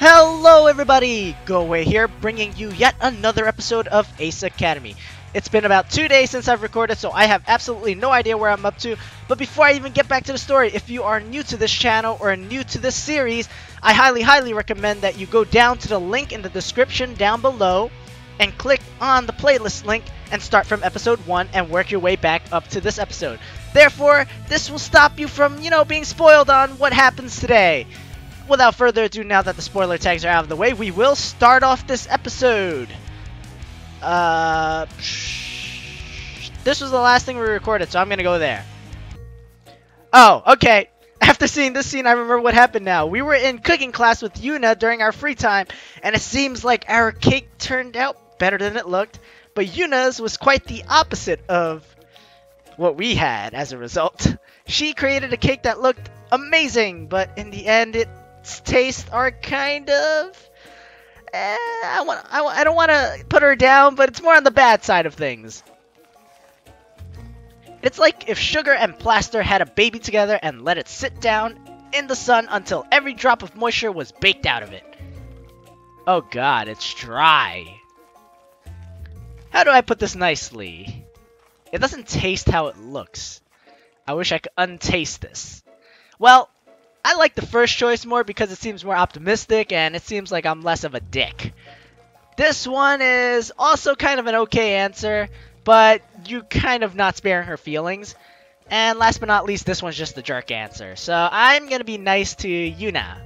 Hello everybody! Go Away here, bringing you yet another episode of Ace Academy. It's been about 2 days since I've recorded, so I have absolutely no idea where I'm up to. But before I even get back to the story, if you are new to this channel or new to this series, I highly recommend that you go down to the link in the description down below and click on the playlist link and start from episode 1 and work your way back up to this episode. Therefore, this will stop you from, being spoiled on what happens today. Without further ado, now that the spoiler tags are out of the way, we will start off this episode. This was the last thing we recorded, so I'm gonna go there. Oh, okay. After seeing this scene, I remember what happened now. We were in cooking class with Yuna during our free time, and it seems like our cake turned out better than it looked, but Yuna's was quite the opposite of what we had as a result. She created a cake that looked amazing, but in the end, its tastes are kind of... I don't want to put her down, but it's more on the bad side of things. It's like if sugar and plaster had a baby together and let it sit down in the sun until every drop of moisture was baked out of it. Oh god, it's dry. How do I put this nicely? It doesn't taste how it looks. I wish I could untaste this. Well, I like the first choice more because it seems more optimistic and it seems like I'm less of a dick. This one is also kind of an okay answer, but you're kind of not sparing her feelings. And last but not least, this one's just the jerk answer. So I'm gonna be nice to Yuna.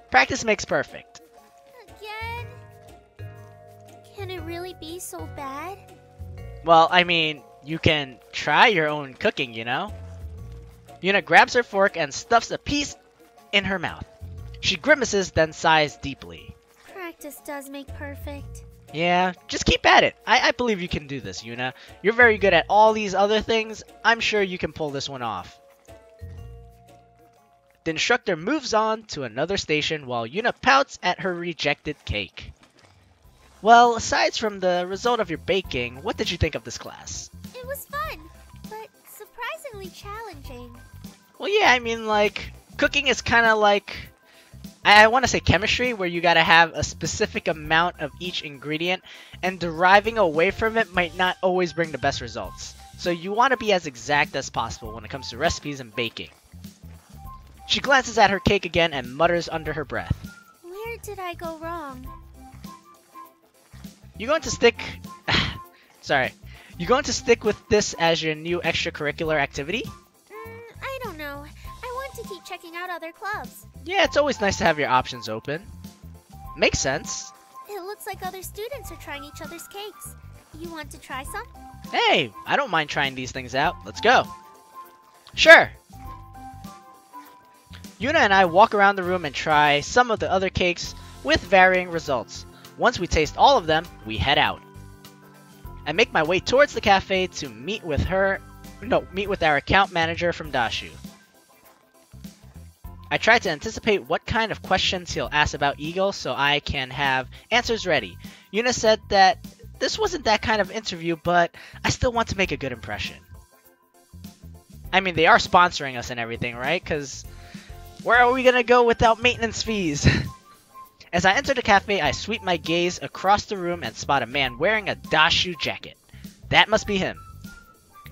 Practice makes perfect. Again? Can it really be so bad? Well, I mean, you can try your own cooking, Yuna grabs her fork and stuffs a piece in her mouth. She grimaces, then sighs deeply. Practice does make perfect. Yeah, just keep at it. I believe you can do this, Yuna. You're very good at all these other things. I'm sure you can pull this one off. The instructor moves on to another station while Yuna pouts at her rejected cake. Well, aside from the result of your baking, what did you think of this class? It was fun, but surprisingly challenging. Well, yeah, I mean, cooking is kind of like, I want to say chemistry, where you gotta have a specific amount of each ingredient, and deriving away from it might not always bring the best results. So you want to be as exact as possible when it comes to recipes and baking. She glances at her cake again and mutters under her breath. Where did I go wrong? You going to stick... Sorry. You going to stick with this as your new extracurricular activity? I don't know. I want to keep checking out other clubs. Yeah, it's always nice to have your options open. Makes sense. It looks like other students are trying each other's cakes. You want to try some? Hey, I don't mind trying these things out. Let's go. Sure. Yuna and I walk around the room and try some of the other cakes with varying results. Once we taste all of them, we head out. I make my way towards the cafe to meet with our account manager from Dasshu. I try to anticipate what kind of questions he'll ask about Eagle so I can have answers ready. Yuna said that this wasn't that kind of interview, but I still want to make a good impression. I mean, they are sponsoring us and everything, right? Because where are we gonna go without maintenance fees? As I enter the cafe, I sweep my gaze across the room and spot a man wearing a Dasshu jacket. That must be him.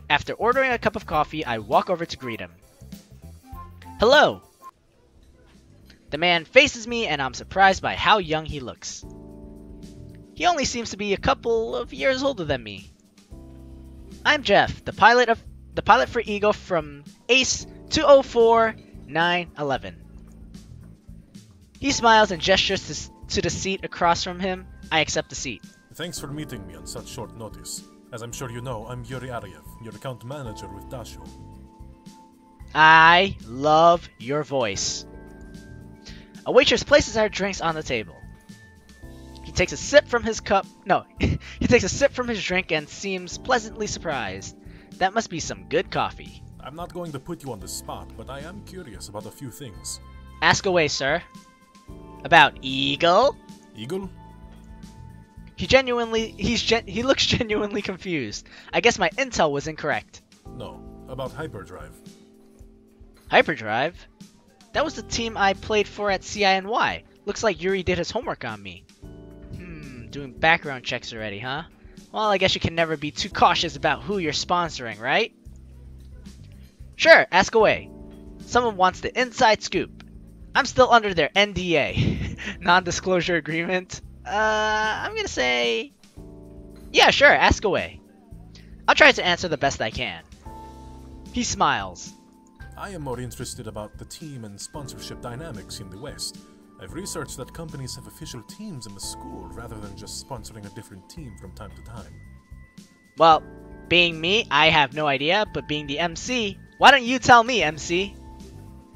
After ordering a cup of coffee, I walk over to greet him. Hello! The man faces me and I'm surprised by how young he looks. He only seems to be a couple of years older than me. I'm Jeff, the pilot for Eagle from Ace 204-911. He smiles and gestures to the seat across from him. I accept the seat. Thanks for meeting me on such short notice. As I'm sure you know, I'm Yuri Ariev, your account manager with Dasshu. I love your voice. A waitress places our drinks on the table. He takes a sip from his cup. No, he takes a sip from his drink and seems pleasantly surprised. That must be some good coffee. I'm not going to put you on the spot, but I am curious about a few things. Ask away, sir. About Eagle? Eagle? He looks genuinely confused. I guess my intel was incorrect. No, about hyperdrive. Hyperdrive? That was the team I played for at CINY. Looks like Yuri did his homework on me. Doing background checks already, huh? Well, I guess you can never be too cautious about who you're sponsoring, right? Sure, ask away. Someone wants the inside scoop. I'm still under their NDA, non-disclosure agreement. I'm gonna say... Yeah, sure, ask away. I'll try to answer the best I can. He smiles. I am more interested about the team and sponsorship dynamics in the West. I've researched that companies have official teams in the school rather than just sponsoring a different team from time to time. Well, being me, I have no idea, but being the MC, why don't you tell me, MC?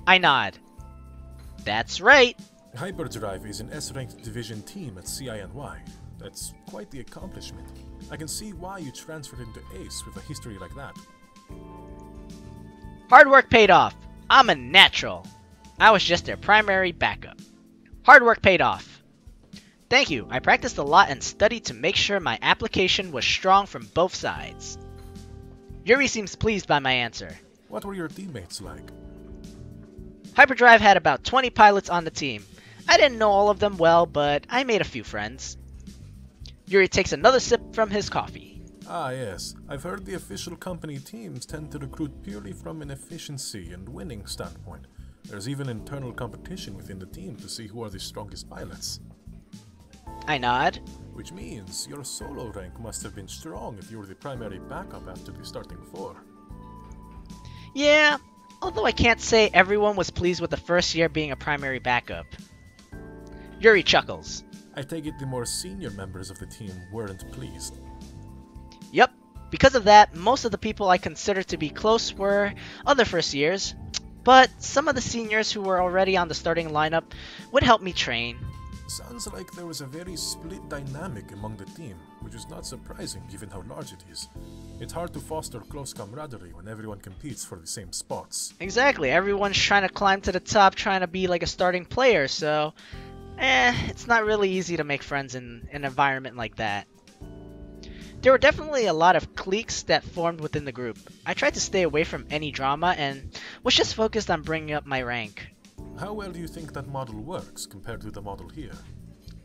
I nod. That's right. Hyperdrive is an S-ranked division team at CINY. That's quite the accomplishment. I can see why you transferred into Ace with a history like that. Hard work paid off. I'm a natural. I was just their primary backup. Hard work paid off. Thank you. I practiced a lot and studied to make sure my application was strong from both sides. Yuri seems pleased by my answer. What were your teammates like? Hyperdrive had about 20 pilots on the team. I didn't know all of them well, but I made a few friends. Yuri takes another sip from his coffee. Ah yes, I've heard the official company teams tend to recruit purely from an efficiency and winning standpoint. There's even internal competition within the team to see who are the strongest pilots. I nod. Which means your solo rank must have been strong if you were the primary backup after the starting four. Yeah, although I can't say everyone was pleased with the first year being a primary backup. Yuri chuckles. I take it the more senior members of the team weren't pleased. Yep, because of that, most of the people I consider to be close were other first years. But some of the seniors who were already on the starting lineup would help me train. Sounds like there was a very split dynamic among the team, which is not surprising given how large it is. It's hard to foster close camaraderie when everyone competes for the same spots. Exactly, everyone's trying to climb to the top, trying to be like a starting player, so... it's not really easy to make friends in an environment like that. There were definitely a lot of cliques that formed within the group. I tried to stay away from any drama and was just focused on bringing up my rank. How well do you think that model works compared to the model here?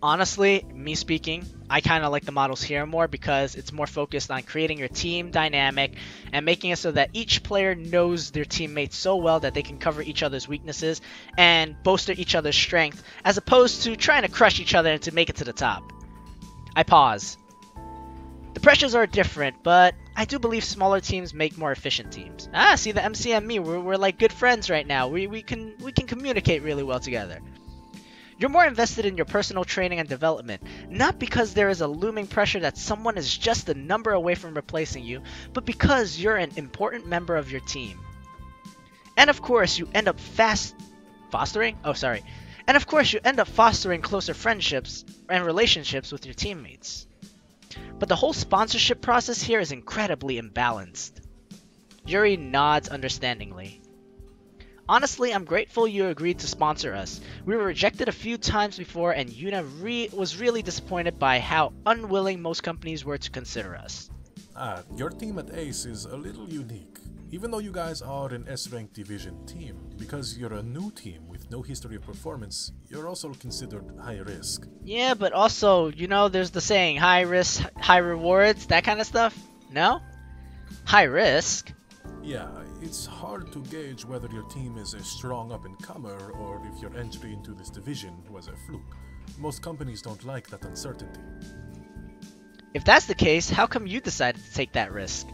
Honestly, me speaking, I kind of like the models here more because it's more focused on creating your team dynamic and making it so that each player knows their teammates so well that they can cover each other's weaknesses and bolster each other's strength, as opposed to trying to crush each other to make it to the top. I pause. The pressures are different, but I do believe smaller teams make more efficient teams. Ah, see, the MC and me, we're like good friends right now. We can communicate really well together. You're more invested in your personal training and development, not because there is a looming pressure that someone is just a number away from replacing you, but because you're an important member of your team. And of course, you end up fostering closer friendships and relationships with your teammates. But the whole sponsorship process here is incredibly imbalanced. Yuri nods understandingly. Honestly, I'm grateful you agreed to sponsor us. We were rejected a few times before and Yuna was really disappointed by how unwilling most companies were to consider us. Your team at Ace is a little unique. Even though you guys are an S-ranked division team, because you're a new team with no history of performance, you're also considered high risk. Yeah, but also, you know, there's the saying, high risk, high rewards, that kind of stuff? No? High risk? Yeah, it's hard to gauge whether your team is a strong up-and-comer or if your entry into this division was a fluke. Most companies don't like that uncertainty. If that's the case, how come you decided to take that risk?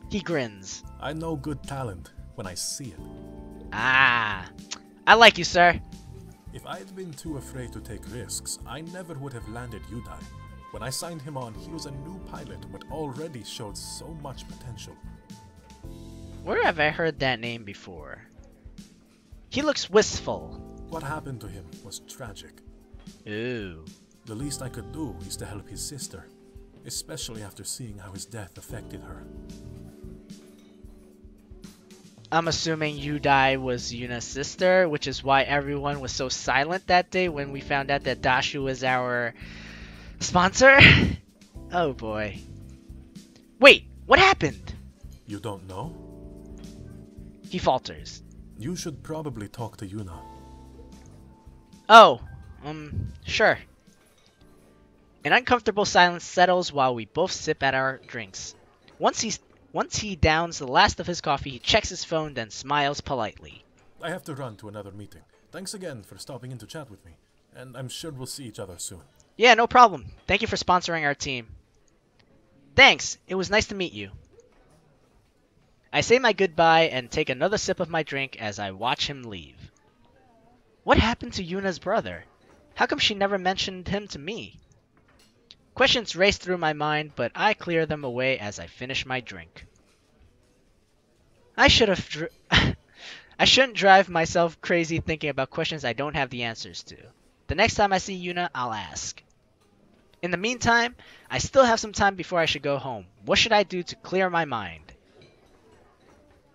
He grins. I know good talent when I see it. Ah, I like you, sir. If I'd been too afraid to take risks, I never would have landed Udai. When I signed him on, he was a new pilot but already showed so much potential. Where have I heard that name before? He looks wistful. What happened to him was tragic. Ooh. The least I could do is to help his sister, especially after seeing how his death affected her. I'm assuming Udai was Yuna's sister, which is why everyone was so silent that day when we found out that Dasshu was our sponsor? Oh boy. Wait, what happened? You don't know? He falters. You should probably talk to Yuna. Oh, sure. An uncomfortable silence settles while we both sip at our drinks. Once he downs the last of his coffee, he checks his phone, then smiles politely. I have to run to another meeting. Thanks again for stopping in to chat with me, and I'm sure we'll see each other soon. Yeah, no problem. Thank you for sponsoring our team. Thanks, it was nice to meet you. I say my goodbye and take another sip of my drink as I watch him leave. What happened to Yuna's brother? How come she never mentioned him to me? Questions race through my mind, but I clear them away as I finish my drink. I shouldn't drive myself crazy thinking about questions I don't have the answers to. The next time I see Yuna, I'll ask. In the meantime, I still have some time before I should go home. What should I do to clear my mind?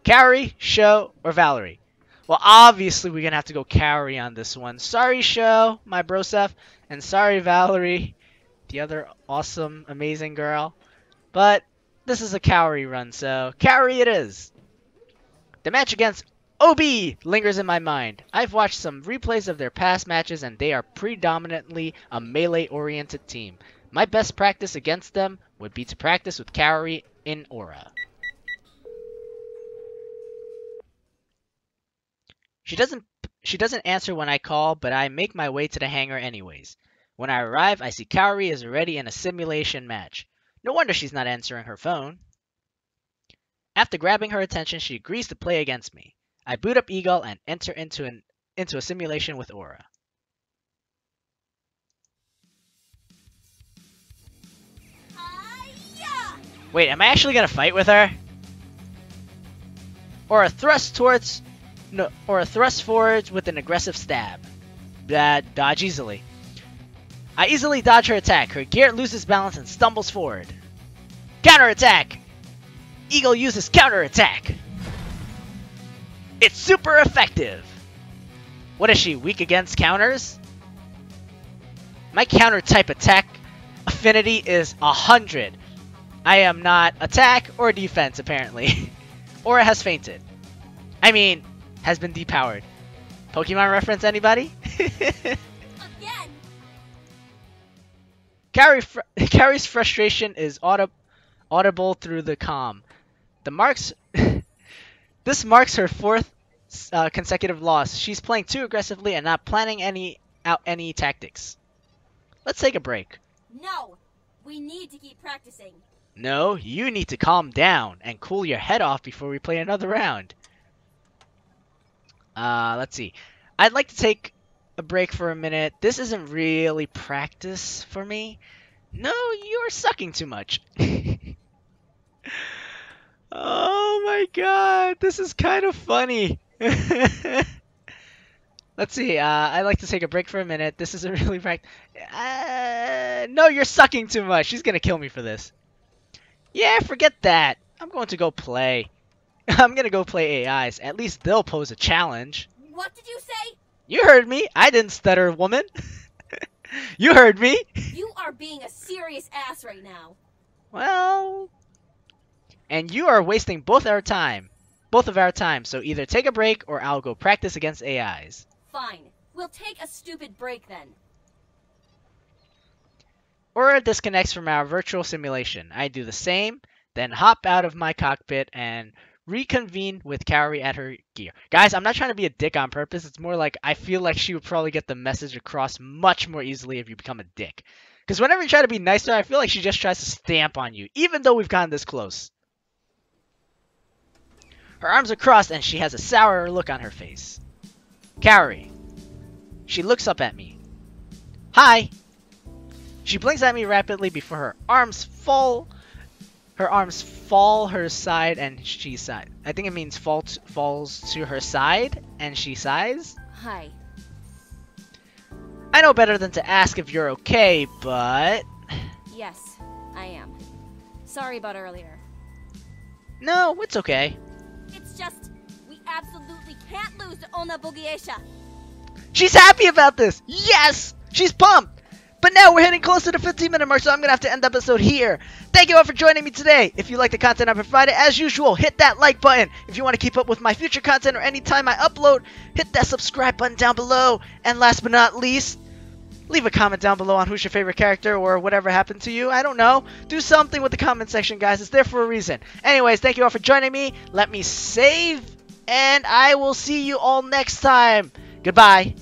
Carrie, Sho, or Valerie? Well, obviously we're gonna have to go Carrie on this one. Sorry, Sho, my brosef, and sorry, Valerie, the other awesome, amazing girl. But this is a Carrie run, so Carrie it is. The match against OB lingers in my mind. I've watched some replays of their past matches, and they are predominantly a melee-oriented team. My best practice against them would be to practice with Carrie in Aura. She doesn't answer when I call, but I make my way to the hangar anyways. When I arrive, I see Kaori is already in a simulation match. No wonder she's not answering her phone. After grabbing her attention, she agrees to play against me. I boot up Eagle and enter into a simulation with Aura. Wait, am I actually gonna fight with her? Or a thrust forward with an aggressive stab. Dodge easily. I easily dodge her attack. Her gear loses balance and stumbles forward. Counterattack! Eagle uses counterattack. It's super effective. What is she, weak against counters? My counter type attack affinity is 100. I am not attack or defense apparently. Or it has fainted. I mean, has been depowered. Pokemon reference, anybody? Again. Carrie's frustration is audible through the comm. This marks her fourth consecutive loss. She's playing too aggressively and not planning out any tactics. Let's take a break. No, we need to keep practicing. No, you need to calm down and cool your head off before we play another round. Let's see. I'd like to take a break for a minute. This isn't really practice for me. No, you're sucking too much. Oh my god, this is kind of funny. Let's see, I'd like to take a break for a minute. This isn't really practice. No, you're sucking too much. She's gonna kill me for this. Yeah, forget that. I'm going to go play. I'm gonna go play AIs. At least they'll pose a challenge. What did you say? You heard me. I didn't stutter, woman. You heard me. You are being a serious ass right now. Well, and you are wasting both of our time. So either take a break or I'll go practice against AIs. Fine. We'll take a stupid break then. Aura disconnects from our virtual simulation. I do the same, then hop out of my cockpit and reconvene with Kaori at her gear. Guys, I'm not trying to be a dick on purpose. It's more like I feel like she would probably get the message across much more easily if you become a dick. Because whenever you try to be nicer, I feel like she just tries to stamp on you, even though we've gotten this close. Her arms are crossed and she has a sour look on her face. Kaori. She looks up at me. Hi. She blinks at me rapidly before her arms fall her side and she sighs. I think it means falls to her side and she sighs. Hi. I know better than to ask if you're okay, but... Yes, I am. Sorry about earlier. No, it's okay. It's just, we absolutely can't lose to Ona Bugiesha. She's happy about this! Yes! She's pumped! But now we're hitting close to the 15-minute mark, so I'm going to have to end the episode here. Thank you all for joining me today. If you like the content I provided, as usual, hit that like button. If you want to keep up with my future content or anytime I upload, hit that subscribe button down below. And last but not least, leave a comment down below on who's your favorite character or whatever happened to you. I don't know. Do something with the comment section, guys. It's there for a reason. Anyways, thank you all for joining me. Let me save, and I will see you all next time. Goodbye.